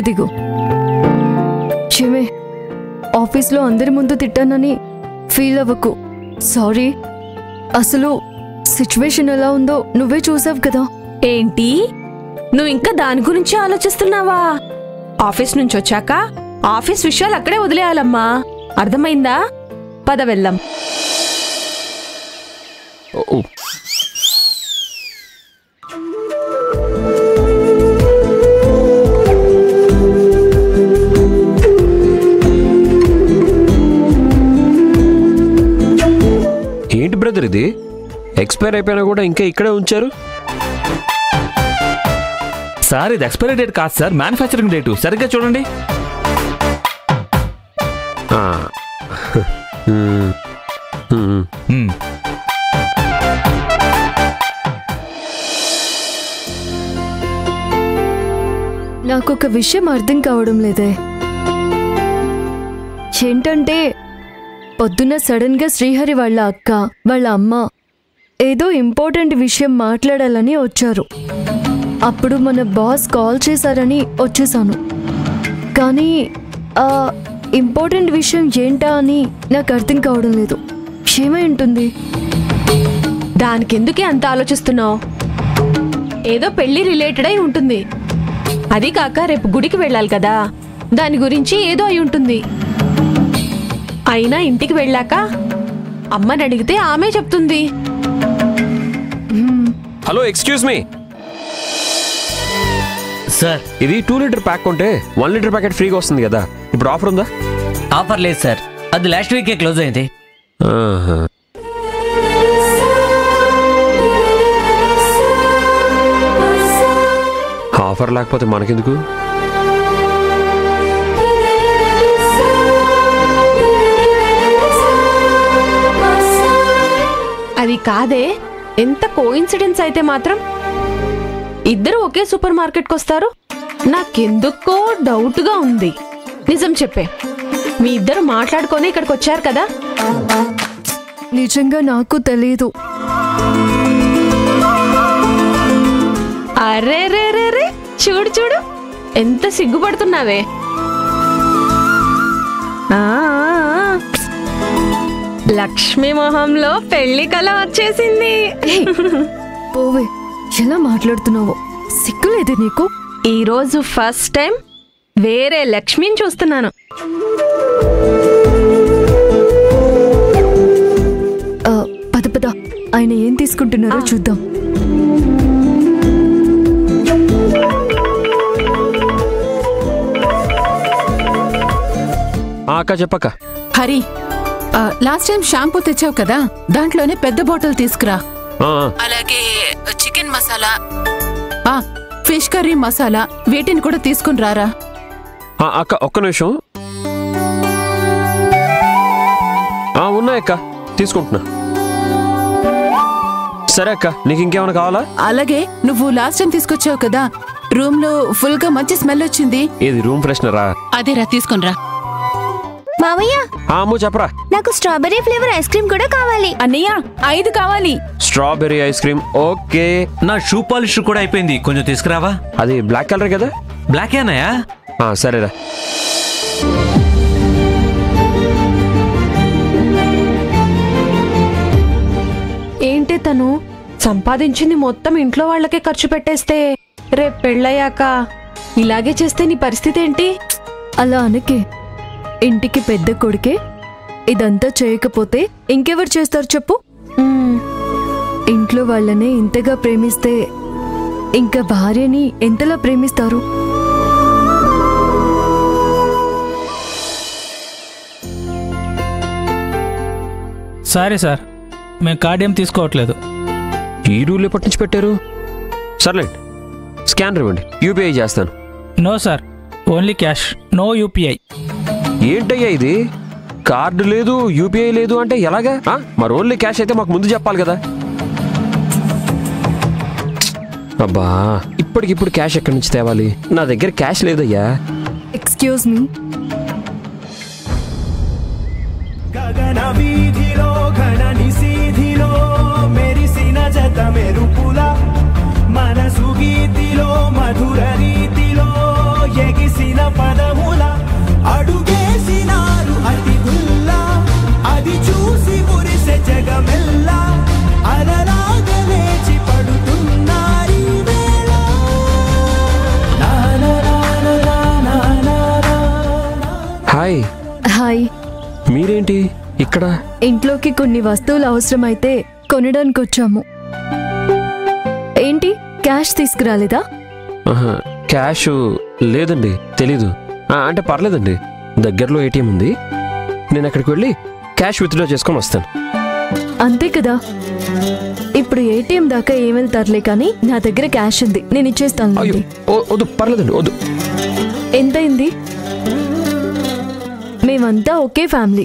దిగు. చిమే, ఆఫీస్లో అందరి ముందు తిట్టానని ఫీల్ అవ్వకు. సారీ. అసలు సిచ్యువేషన్ ఎలా ఉందో నువ్వే చూసావు కదా. ఏంటి, నువ్వు ఇంకా దాని గురించి ఆలోచిస్తున్నావా? ఆఫీస్ నుంచి వచ్చాక ఆఫీస్ విషయాలు అక్కడే వదిలేయాలమ్మా, అర్థమైందా? పద వెళ్దాం. ఏంటి బ్రదర్ ఇది? ఎక్స్పైర్ అయిపోయినా కూడా ఇంకా ఇక్కడే ఉంచారు. సార్ ఇది ఎక్స్పైరీ డేట్ కాదు సార్, మ్యానుఫ్యాక్చరింగ్ డేటు. సరిగ్గా చూడండి. నాకొక విషయం అర్థం కావడం లేదే. ఏంటంటే పొద్దున్న సడన్ గా శ్రీహరి వాళ్ళ అక్క వాళ్ళ అమ్మ ఏదో ఇంపార్టెంట్ విషయం మాట్లాడాలని వచ్చారు. అప్పుడు మన బాస్ కాల్ చేశారని వచ్చేసాను. కానీ ఆ ఇంపార్టెంట్ విషయం ఏంటా అని నాకు అర్థం కావడం లేదు. ఏమై ఉంటుంది? దానికెందుకే అంత ఆలోచిస్తున్నావు? ఏదో పెళ్లి రిలేటెడ్ అయి ఉంటుంది. అది కాక రేపు గుడికి వెళ్ళాలి కదా, దాని గురించి ఏదో అయి ఉంటుంది. అయినా ఇంటికి వెళ్ళాక అమ్మని అడిగితే ఆమె చెప్తుంది. Hello, excuse me sir. ఇది 2 లీటర్ ప్యాక్ కొంటే 1 లీటర్ ప్యాకెట్ ఫ్రీగా వస్తుంది కదా, ఇప్పుడు ఆఫర్ ఉందా? ఆఫర్ లేదు సార్, అది లాస్ట్ వీకే క్లోజ్ అయింది. ఆఫర్ లేకపోతే మనకెందుకు? అది కాదే, ఎంత కోఇన్సిడెన్స్ అయితే మాత్రం ఇద్దరు ఒకే సూపర్ మార్కెట్కి వస్తారు. నాకెందుకో డౌట్గా ఉంది. నిజం చెప్పే, మీ ఇద్దరు మాట్లాడుకొని ఇక్కడికి వచ్చారు కదా? నిజంగా నాకు తెలీదు. అరే రే రే రే, చూడు చూడు ఎంత సిగ్గుపడుతున్నావే. లక్ష్మీ మొహంలో పెళ్లి కళ వచ్చేసింది. పోవే, ఎలా మాట్లాడుతున్నావో సిగ్గులేదు నీకు? ఈరోజు ఫస్ట్ టైం వేరే లక్ష్మిని చూస్తున్నాను. పద పద, ఆయన ఏం తీసుకుంటున్నారో చూద్దాం. అక్క చెప్పక్క. హరి, లాస్ట్ టైం షాంపూ తెచ్చావు కదా, దాంట్లోనే పెద్ద బాటిల్ తీసుకురా. అలాగే chicken masala, fish curry masala, వీటిని కూడా తీసుకుని రారా. అక్క ఒక్క నిమిషం. ఉన్నాయక్క, తీసుకుంటున్నా. సరే అక్క, నీకు ఇంకేమైనా కావాలా? అలాగే నువ్వు లాస్ట్ టైం తీసుకొచ్చావు కదా, రూమ్ లో ఫుల్ గా మంచి స్మెల్ వచ్చింది. ఏది రూమ్ ఫ్రెషనరా? అదేరా, తీసుకునిరా. మావయ్య, అమ్ము చెప్పరా. నాకు స్ట్రాబెర్రీ ఫ్లేవర్ ఐస్ క్రీమ్ కూడా కావాలి. అన్నయ్య, 5 కావాలి. Strawberry ice cream, okay. నా షూ పాలిష్ కూడా అయిపోయింది, కొంచెం తీసుకురావా. అది బ్లాక్ కలర్ కదా? బ్లాక్ ఏనాయా? సరేరా. ఏంటి తను సంపాదించింది మొత్తం ఇంట్లో వాళ్ళకే ఖర్చు పెట్టేస్తే రేపు పెళ్ళయ్యాక ఇలాగే చేస్తే నీ పరిస్థితి ఏంటి? అలా అనకే. ఇంటికి పెద్ద కొడుకే ఇదంతా చేయకపోతే ఇంకెవరు చేస్తారు చెప్పు? ఇంట్లో వాళ్ళనే ఇంతగా ప్రేమిస్తే ఇంకా భార్యని ఎంతలా ప్రేమిస్తారు? సారీ సార్, మేము కార్డ్ ఏం తీసుకోవట్లేదు. ఈ రూల్ ఎప్పటి నుంచి పెట్టారు? సర్లేండి, స్కానర్ ఇవ్వండి, యూపీఐ చేస్తాను. No sir, only cash, no UPI. ఏంటయ్యా ఇది? కార్డు లేదు, యూపీఐ లేదు అంటే ఎలాగా? మరి ఓన్లీ క్యాష్ అయితే మాకు ముందు చెప్పాలి కదా. అబ్బా, ఇప్పటికిప్పుడు క్యాష్ ఎక్కడి నుంచి తేవాలి? నా దగ్గర క్యాష్ లేదయ్యా. Excuse me. గగన వీధిలో ఘన నిశీధిలో మెరిసిన జత మెరుపుల మనసు గీతిలో మధుర రీతిలో ఎగిసిన హాయ్. హాయ్. మీరేంటి ఇక్కడ? ఇంట్లోకి కొన్ని వస్తువులు అవసరమైతే కొనడానికి వచ్చాము. ఏంటి క్యాష్ తీసుకురాలేదా? క్యాష్ లేదండి, తెలీదు. అంటే పర్లేదండి, దగ్గరలో ఏటీఎం ఉంది, నేను అక్కడికి వెళ్ళి క్యాష్ విత్డ్రా చేసుకొని వస్తాను. అంతే కదా, ఇప్పుడు ఏటీఎం దాకా ఏం వెళ్తారులే, కానీ నా దగ్గర క్యాష్ ఉంది, నేను ఇచ్చేస్తాను. వద్దు, పర్లేదండి, వద్దు. ఎంతైంది? మేమంతా ఒకే ఫ్యామిలీ.